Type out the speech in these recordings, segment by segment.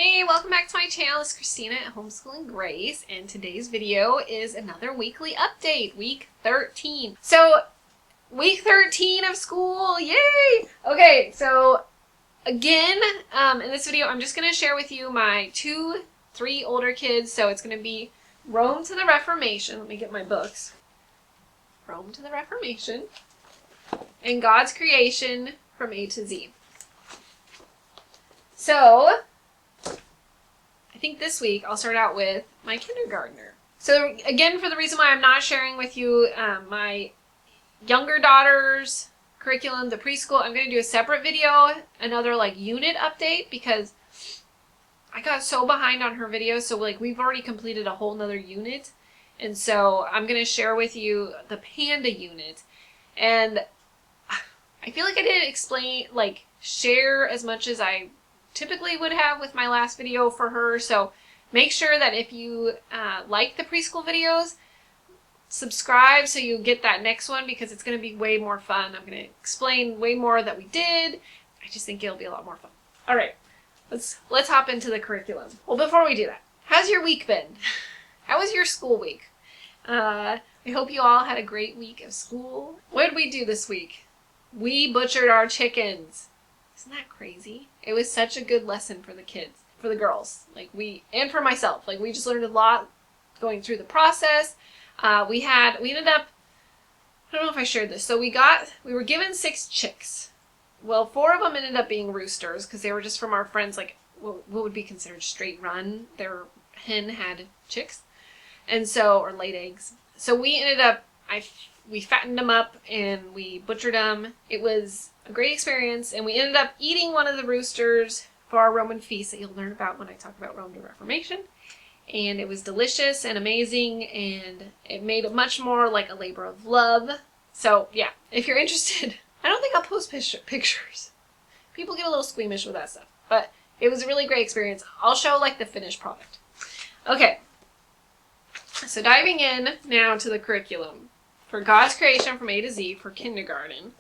Hey, welcome back to my channel. It's Christina at Homeschooling Grace, and today's video is another weekly update, week 13. So, week 13 of school, yay! Okay, so again, in this video, I'm just going to share with you my 3 older kids. So it's going to be Rome to the Reformation. Let me get my books. Rome to the Reformation, and God's creation from A to Z. So, I think this week I'll start out with my kindergartner. So again, for the reason why I'm not sharing with you my younger daughter's curriculum, the preschool, I'm going to do a separate video, another unit update, because I got so behind on her videos. So we've already completed a whole nother unit. And so I'm going to share with you the Panda unit. And I feel like I didn't share as much as I typically would have with my last video for her. So make sure that if you like the preschool videos, subscribe so you get that next one, because it's going to be way more fun. I'm going to explain way more that we did. I just think it'll be a lot more fun. All right, let's hop into the curriculum. Well, before we do that, how's your week been? How was your school week? I hope you all had a great week of school. What did we do this week? We butchered our chickens. Isn't that crazy? It was such a good lesson for the kids, for the girls, and for myself. We just learned a lot going through the process. We ended up, I don't know if I shared this. So we were given 6 chicks. Well, 4 of them ended up being roosters because they were just from our friends, what would be considered straight run. Their hen had chicks, or laid eggs. So we ended up, we fattened them up and we butchered them. It was a great experience, and we ended up eating one of the roosters for our Roman feast that you'll learn about when I talk about Rome to Reformation. And it was delicious and amazing, and it made it much more like a labor of love. So yeah, if you're interested, I don't think I'll post pictures. People get a little squeamish with that stuff, but it was a really great experience. I'll show the finished product. Okay, so diving in now to the curriculum for God's creation from A to Z for kindergarten.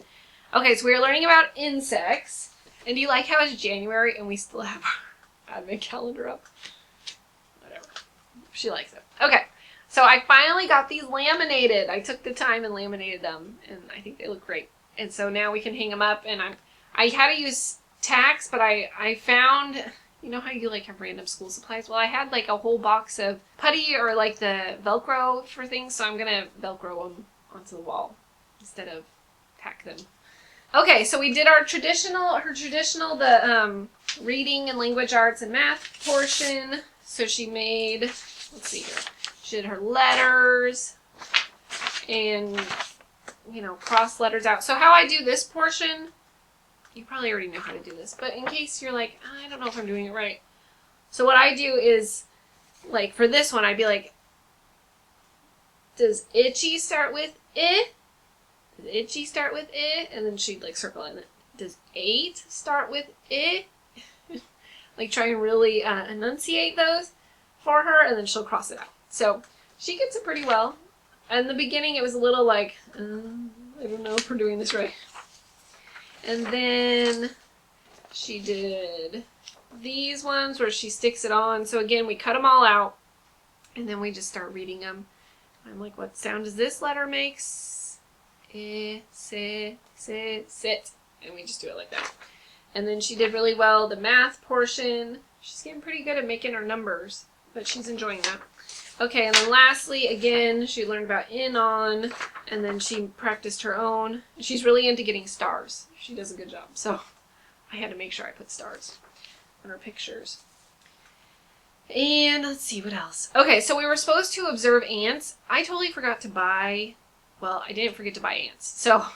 Okay, so we are learning about insects. And do you like how it's January and we still have our advent calendar up? Whatever. She likes it. Okay, so I finally got these laminated. I took the time and laminated them, and I think they look great. And so now we can hang them up, and I had to use tacks, but I found, you know how you have random school supplies? Well, I had a whole box of putty or the Velcro for things, so I'm going to Velcro them onto the wall instead of tack them. Okay, so we did her traditional, reading and language arts and math portion. So she made, let's see here, she did her letters and, cross letters out. So how I do this portion, you probably already know how to do this, but in case you're I don't know if I'm doing it right. So what I do is, for this one, I'd be does itchy start with I? Does itchy start with I? And then she'd circle in it. Does 8 start with I? Try and really enunciate those for her, and then she'll cross it out. So she gets it pretty well. In the beginning, it was a little I don't know if we're doing this right. And then she did these ones where she sticks it on. So again, we cut them all out, and then we just start reading them. I'm what sound does this letter make? Sit. And we just do it like that. And then she did really well the math portion. She's getting pretty good at making her numbers, but she's enjoying that. Okay, and then lastly, again, she learned about in, on, and then she practiced her own. She's really into getting stars. She does a good job. So I had to make sure I put stars on her pictures. And let's see, what else? Okay, so we were supposed to observe ants. I totally forgot to buy, well, I didn't forget to buy ants. So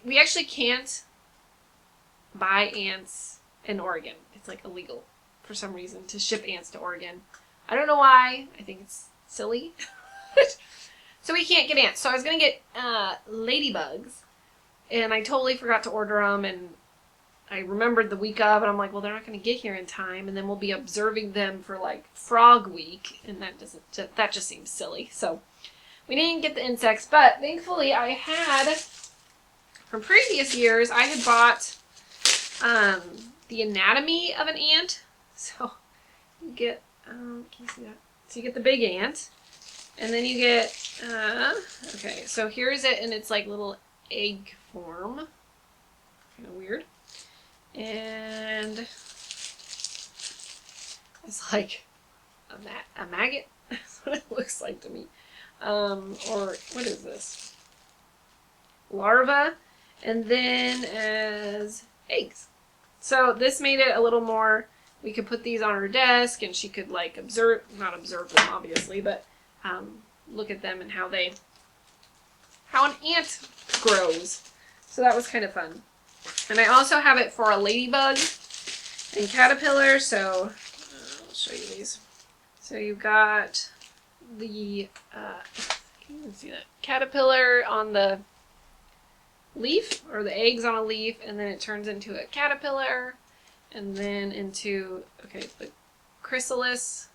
we actually can't buy ants in Oregon. It's illegal for some reason to ship ants to Oregon. I don't know why. I think it's silly. So we can't get ants. So I was going to get ladybugs, and I totally forgot to order them, and I remembered the week of, and I'm well, they're not going to get here in time, and then we'll be observing them for Frog Week, and that just seems silly. So we didn't get the insects, but thankfully I had, from previous years, I had bought the anatomy of an ant. So you get, can you see that? So you get the big ant, and then you get, okay, so here's it in its like little egg form. Kind of weird. And it's like a maggot. That's what it looks like to me. Or what is this? Larva, and then as eggs. So this made it a little more, we could put these on her desk and she could like not observe them obviously, but look at them and how an ant grows. So that was kind of fun. And I also have it for a ladybug and caterpillar, so I'll show you these. So you've got the, can you even see that? Caterpillar on the leaf, or the eggs on a leaf, and then it turns into a caterpillar, and then into, okay, the chrysalis,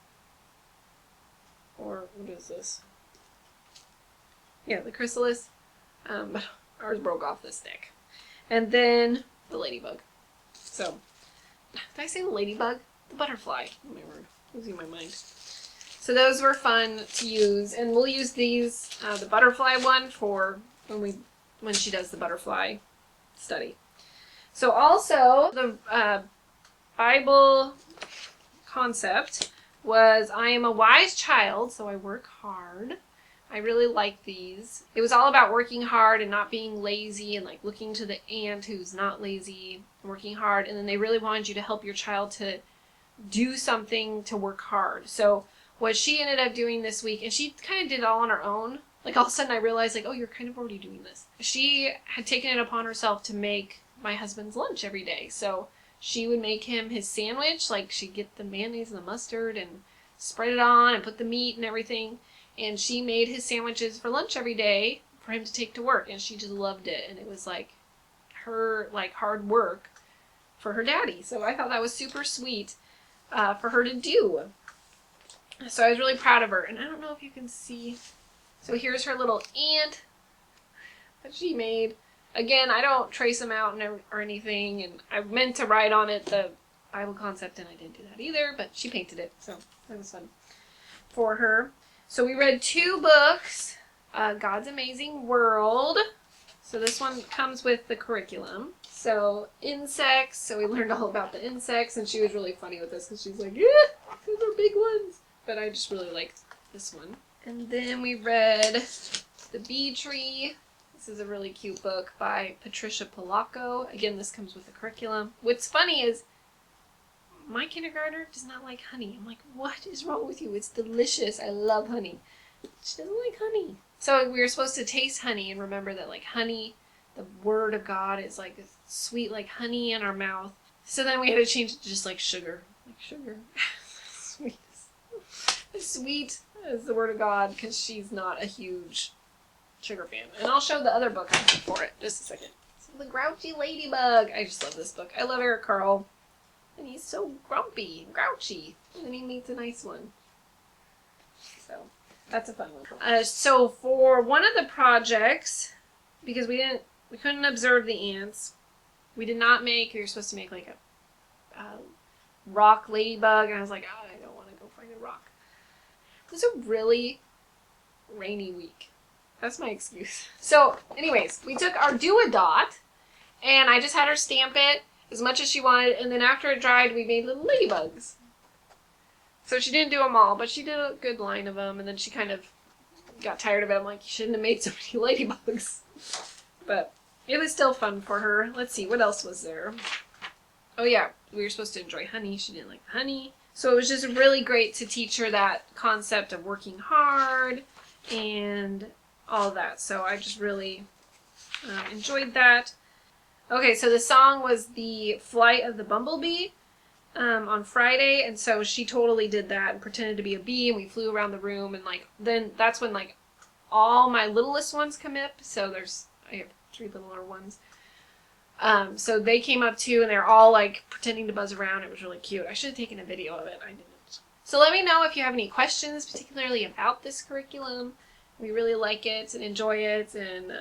or what is this? Yeah, the chrysalis, but ours broke off the stick. And then the ladybug. So, did I say the ladybug? The butterfly. Oh my word, losing my mind. So those were fun to use, and we'll use these, the butterfly one for when she does the butterfly study. So also, the Bible concept was, I am a wise child, so I work hard. I really like these. It was all about working hard and not being lazy, and like looking to the ant who's not lazy, working hard, and then they really wanted you to help your child to do something to work hard. So what she ended up doing this week, and she kind of did it all on her own. Like all of a sudden I realized, like, oh, you're kind of already doing this. She had taken it upon herself to make my husband's lunch every day. So she would make him his sandwich, like she'd get the mayonnaise and the mustard and spread it on and put the meat and everything. And she made his sandwiches for lunch every day for him to take to work. And she just loved it. And it was like her like hard work for her daddy. So I thought that was super sweet for her to do. So I was really proud of her. And I don't know if you can see. So here's her little ant that she made. Again, I don't trace them out or anything. And I meant to write on it the Bible concept, and I didn't do that either. But she painted it. So that was fun for her. So we read 2 books, God's Amazing World. So this one comes with the curriculum. So insects, so we learned all about the insects, and she was really funny with this because she's like, yeah, those are big ones. But I just really liked this one. And then we read The Bee Tree. This is a really cute book by Patricia Polacco. Again, this comes with the curriculum. What's funny is my kindergartner does not like honey. I'm like, what is wrong with you? It's delicious. I love honey. She doesn't like honey. So we were supposed to taste honey and remember that like honey, the word of God, is like sweet like honey in our mouth. So then we had to change it to just like sugar. Like sugar. Sweet. Sweet is the word of God because she's not a huge sugar fan. And I'll show the other book I have for it. Just a second. So The Grouchy Ladybug. I just love this book. I love Eric Carle. And he's so grumpy and grouchy. And then he meets a nice one. So, that's a fun one. So for one of the projects, because we couldn't observe the ants, we did not make, you're supposed to make like a rock ladybug. And I was like, oh, I don't want to go find a rock. It was a really rainy week. That's my excuse. So, anyways, we took our Do-A-Dot, and I just had her stamp it as much as she wanted, and then after it dried, we made little ladybugs. So she didn't do them all, but she did a good line of them, and then she kind of got tired of it. I'm like, you shouldn't have made so many ladybugs. But it was still fun for her. Let's see, what else was there? Oh yeah, we were supposed to enjoy honey. She didn't like honey. So it was just really great to teach her that concept of working hard and all that. So I just really enjoyed that. Okay, so the song was The Flight of the Bumblebee on Friday, and so she totally did that and pretended to be a bee, and we flew around the room, and like then that's when like all my littlest ones come up. So I have 3 littler ones. So they came up too, and they're all like pretending to buzz around. It was really cute. I should have taken a video of it. I didn't. So let me know if you have any questions, particularly about this curriculum. We really like it and enjoy it, and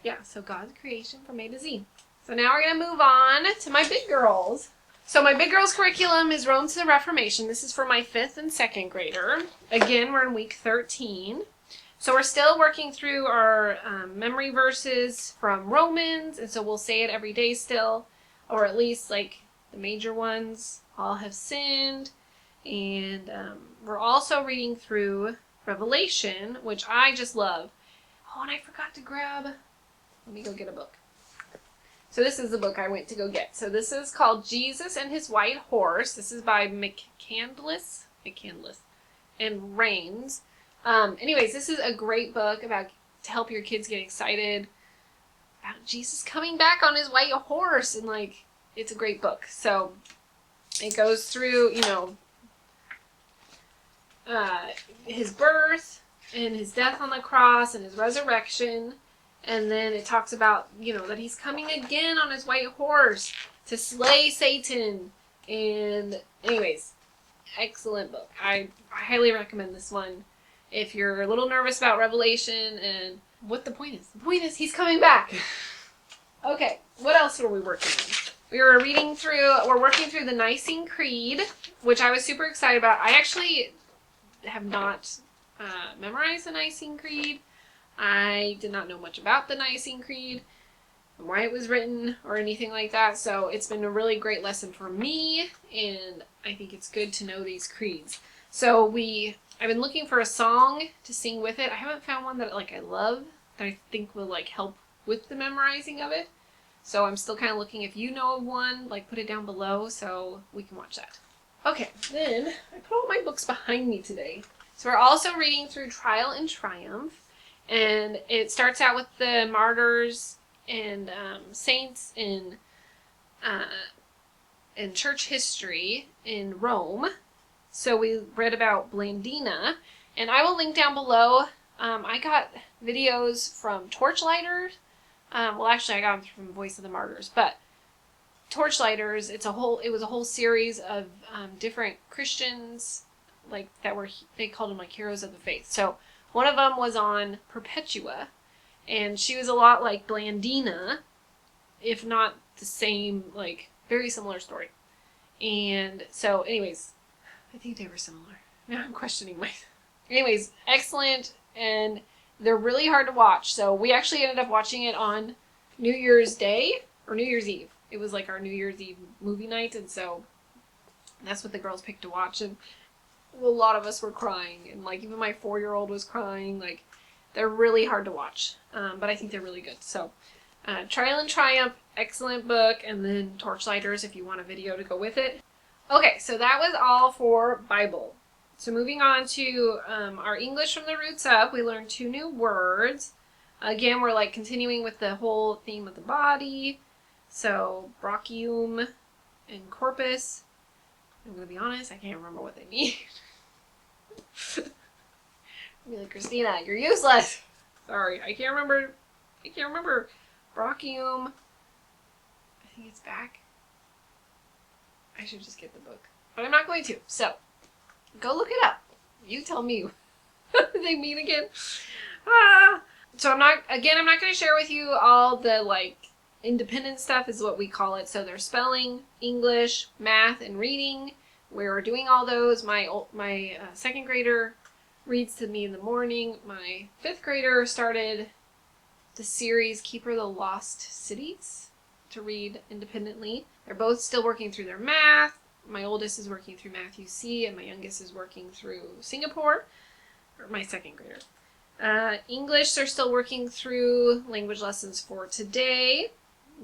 yeah, so God's creation from A to Z. So now we're going to move on to my big girls. So my big girls curriculum is Rome to the Reformation. This is for my 5th and 2nd grader. Again, we're in week 13. So we're still working through our memory verses from Romans, and so we'll say it every day still, or at least like the major ones. All have sinned, and we're also reading through Revelation, which I just love. Oh, and I forgot to grab. Let me go get a book. So this is the book I went to go get. So this is called Jesus and His White Horse. This is by McCandless and Rains. Anyways, this is a great book to help your kids get excited about Jesus coming back on his white horse, and like, it's a great book. So it goes through, his birth and his death on the cross and his resurrection, and then it talks about, that he's coming again on his white horse to slay Satan. And anyways, excellent book. I highly recommend this one if you're a little nervous about Revelation and what the point is. The point is he's coming back. Okay, what else were we working on? We're working through the Nicene Creed, which I was super excited about. I actually have not memorized the Nicene Creed. I did not know much about the Nicene Creed and why it was written or anything like that. So it's been a really great lesson for me, and I think it's good to know these creeds. So I've been looking for a song to sing with it. I haven't found one that I love, that I think will help with the memorizing of it. So I'm still kind of looking. If you know of one, put it down below so we can watch that. Okay, then I put all my books behind me today. So we're also reading through Trial and Triumph, and it starts out with the martyrs and saints in church history in Rome. So we read about Blandina, and I will link down below. I got videos from Torchlighters. Well, actually, I got them from Voice of the Martyrs, but Torchlighters, it was a whole series of different Christians, they called them heroes of the faith. So one of them was on Perpetua, and she was a lot like Blandina, if not the same, very similar story. And so, anyways, I think they were similar. Now I'm questioning myself. Anyways, excellent, and they're really hard to watch. So we actually ended up watching it on New Year's Day, or New Year's Eve. It was our New Year's Eve movie night, and so that's what the girls picked to watch. And a lot of us were crying, and even my 4-year-old was crying. They're really hard to watch, but I think they're really good. So Trial and Triumph, excellent book, and then Torchlighters if you want a video to go with it. Okay, so that was all for Bible. So moving on to our English from the Roots Up, we learned 2 new words. Again, we're continuing with the whole theme of the body. So brachium and corpus. I'm going to be honest, I can't remember what they mean. I'll be like, Christina, you're useless. Sorry, I can't remember. Brachium. I think it's back. I should just get the book. But I'm not going to. So, go look it up. You tell me what they mean again. So I'm not going to share with you all the independent stuff is what we call it. So there's spelling, English, math, and reading. We're doing all those. My 2nd grader reads to me in the morning. My 5th grader started the series Keeper of the Lost Cities to read independently. They're both still working through their math. My oldest is working through Matthew C, and my youngest is working through Singapore, or my 2nd grader. English, they're still working through language lessons for today.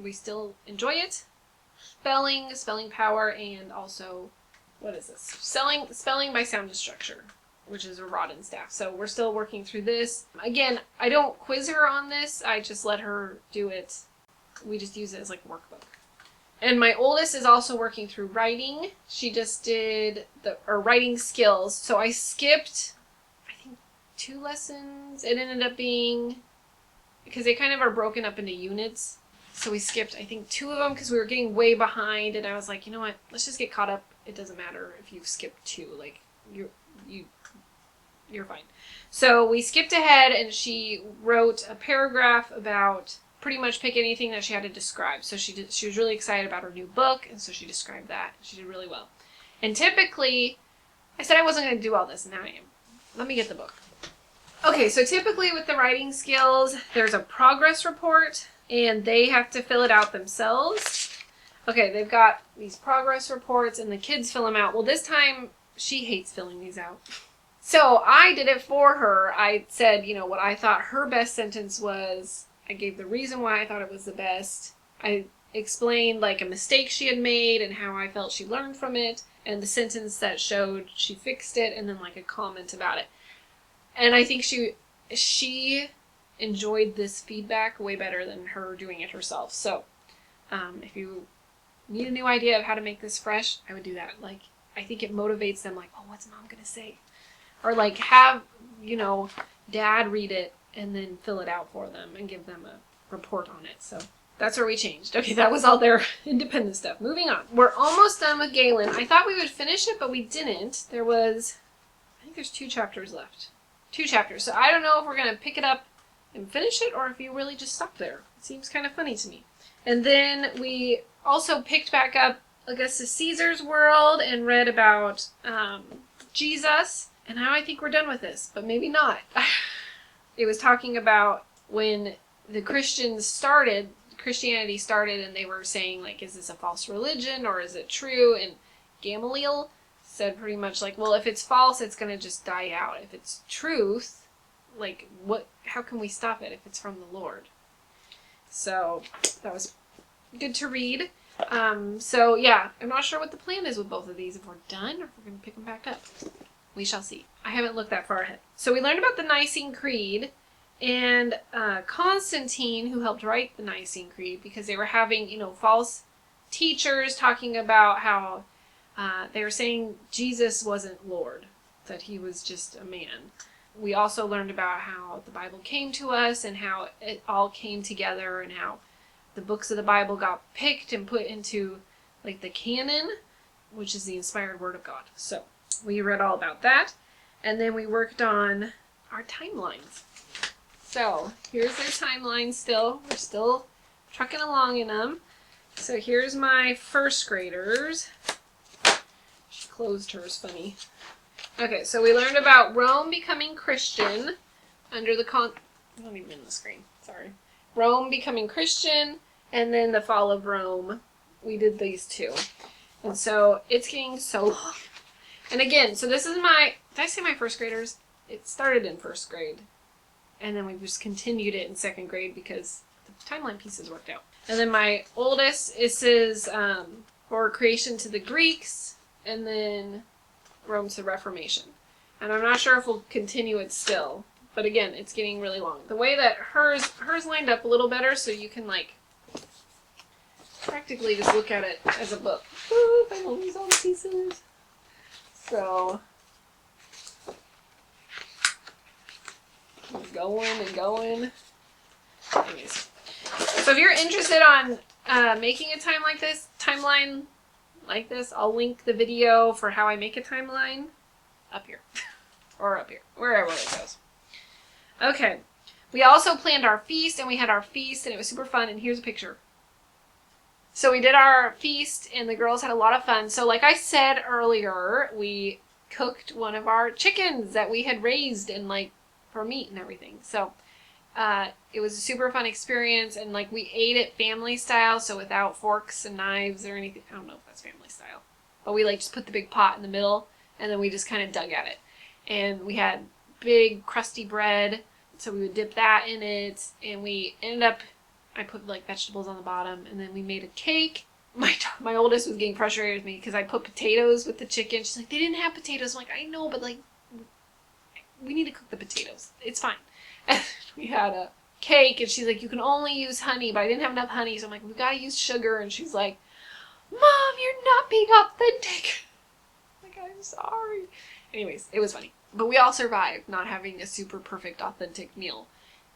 We still enjoy it. Spelling power, and also, what is this? Spelling by sound and structure, which is a rod and staff. So we're still working through this. Again, I don't quiz her on this. I just let her do it. We just use it as a workbook. And my oldest is also working through writing. She just did writing skills. So I skipped, I think, 2 lessons. It ended up being, because they kind of are broken up into units. So we skipped, I think, 2 of them because we were getting way behind. And I was like, you know what? Let's just get caught up. It doesn't matter if you skip 2. You're fine. So we skipped ahead, and she wrote a paragraph about pretty much pick anything that she had to describe. So she was really excited about her new book, and so she described that. She did really well. And typically, I said I wasn't going to do all this, and now I am. Let me get the book. Okay, so typically with the writing skills, there's a progress report, and they have to fill it out themselves. Okay, they've got these progress reports, and the kids fill them out. Well, this time, she hates filling these out. So I did it for her. I said, what I thought her best sentence was. I gave the reason why I thought it was the best. I explained like a mistake she had made and how I felt she learned from it, and the sentence that showed she fixed it, and then like a comment about it. And I think she enjoyed this feedback way better than her doing it herself. So if you need a new idea of how to make this fresh, I would do that. Like, I think it motivates them, like, oh, what's mom gonna say? Or like have, dad read it and then fill it out for them and give them a report on it. So that's where we changed. Okay, that was all their independent stuff. Moving on. We're almost done with Galen. I thought we would finish it, but we didn't. I think there's 2 chapters left. 2 chapters. So I don't know if we're going to pick it up and finish it, or if you really just stop there. It seems kind of funny to me. And then we also picked back up Augustus Caesar's world and read about Jesus. And now I think we're done with this, but maybe not. It was talking about when the Christianity started, and they were saying, like, is this a false religion or is it true? And Gamaliel said pretty much like, well, if it's false, it's going to just die out. If it's truth, like, how can we stop it if it's from the Lord? So that was good to read. So yeah, I'm not sure what the plan is with both of these, if we're done or if we're going to pick them back up. We shall see. I haven't looked that far ahead. So we learned about the Nicene Creed, and Constantine, who helped write the Nicene Creed, because they were having, false teachers talking about how they were saying Jesus wasn't Lord, that he was just a man. We also learned about how the Bible came to us and how it all came together, and how the books of the Bible got picked and put into like the canon, which is the inspired word of God. So we read all about that, and then we worked on our timelines. So here's their timeline still. We're still trucking along in them. So here's my first graders. She closed hers funny. Okay, so we learned about Rome becoming Christian under the not even in the screen, sorry. Rome becoming Christian, and then the fall of Rome. We did these 2. And so it's getting so long. And again, so this is did I say my first graders? It started in first grade. And then we just continued it in second grade because the timeline pieces worked out. And then my oldest, this is for creation to the Greeks, and then Rome to Reformation. And I'm not sure if we'll continue it still. But again, it's getting really long. The way that hers lined up a little better, so you can like practically just look at it as a book. Ooh, I will lose all the pieces. So going and going. Anyways, so if you're interested on making a timeline like this, I'll link the video for how I make a timeline up here or up here, wherever it goes. Okay, we also planned our feast, and we had our feast, and it was super fun. And here's a picture. So we did our feast, and the girls had a lot of fun. So like I said earlier, we cooked one of our chickens that we had raised and like for meat and everything. So it was a super fun experience, and like we ate it family style, so without forks and knives or anything. I don't know if that's family style, but we like just put the big pot in the middle, and then we just kind of dug at it. And we had big crusty bread, so we would dip that in it, and we ended up, I put like vegetables on the bottom, and then we made a cake. My oldest was getting frustrated with me because I put potatoes with the chicken. She's like, they didn't have potatoes. I'm like, I know, but like, we need to cook the potatoes. It's fine. And we had a cake, and she's like, you can only use honey, but I didn't have enough honey, so I'm like, we gotta use sugar. And she's like, Mom, you're not being authentic. I'm like, I'm sorry. Anyways, it was funny. But we all survived not having a super perfect, authentic meal.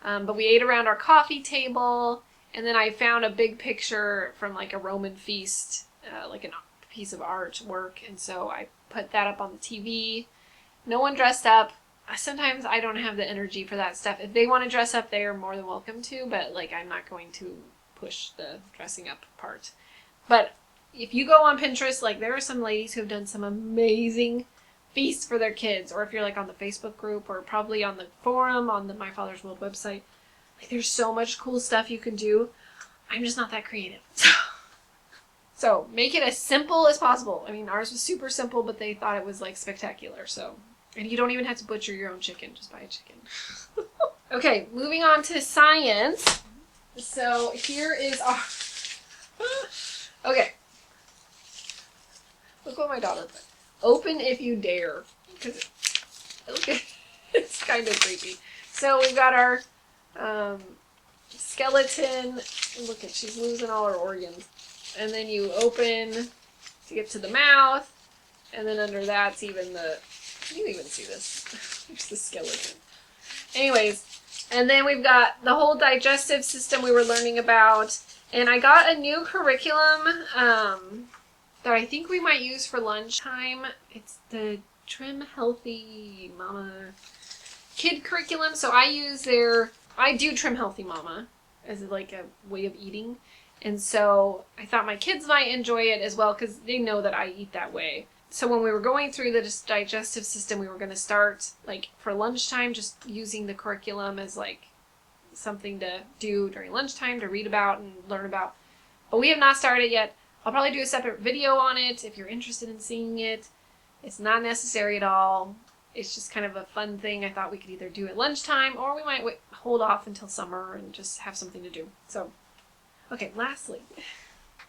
But we ate around our coffee table, and then I found a big picture from like a Roman feast, like a piece of artwork, and so I put that up on the TV. No one dressed up. sometimes I don't have the energy for that stuff. If they want to dress up, they are more than welcome to, but like I'm not going to push the dressing up part. But if you go on Pinterest, like there are some ladies who have done some amazing feasts for their kids, or if you're like on the Facebook group or probably on the forum on the My Father's World website, like there's so much cool stuff you can do. I'm just not that creative. So make it as simple as possible. I mean, ours was super simple, but they thought it was like spectacular. So, and you don't even have to butcher your own chicken, just buy a chicken. Okay, moving on to science. So here is our, okay. Look what my daughter put. Open if you dare. Okay, it's kind of creepy. So we've got our skeleton. Look at, she's losing all her organs. And then you open to get to the mouth. And then under that's even the, can you even see this? There's the skeleton. Anyways, and then we've got the whole digestive system we were learning about. And I got a new curriculum that I think we might use for lunchtime. It's the Trim Healthy Mama kid curriculum. So I do Trim Healthy Mama as like a way of eating. And so I thought my kids might enjoy it as well because they know that I eat that way. So when we were going through the digestive system, we were going to start like for lunchtime, just using the curriculum as like something to do during lunchtime to read about and learn about. But we have not started yet. I'll probably do a separate video on it if you're interested in seeing it. It's not necessary at all. It's just kind of a fun thing. I thought we could either do at lunchtime or we might hold off until summer and just have something to do. So, okay, lastly,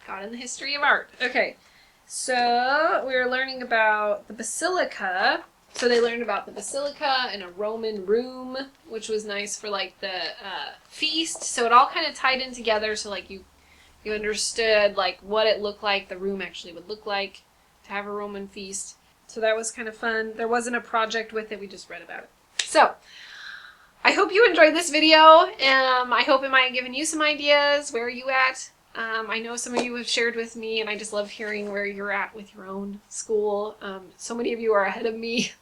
got in the history of art. Okay, so we were learning about the basilica. So they learned about the basilica and a Roman room, which was nice for like the feast. So it all kind of tied in together. So like you understood like what it looked like, the room actually would look like to have a Roman feast. So that was kind of fun. There wasn't a project with it. We just read about it. So I hope you enjoyed this video. I hope it might have given you some ideas. Where are you at? I know some of you have shared with me, and I just love hearing where you're at with your own school. So many of you are ahead of me.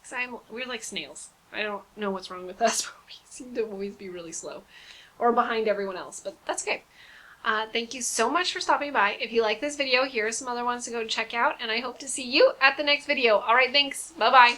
Because we're like snails. I don't know what's wrong with us, but we seem to always be really slow. Or behind everyone else, but that's okay. Thank you so much for stopping by. If you like this video, here are some other ones to go check out, and I hope to see you at the next video. Alright, thanks. Bye-bye.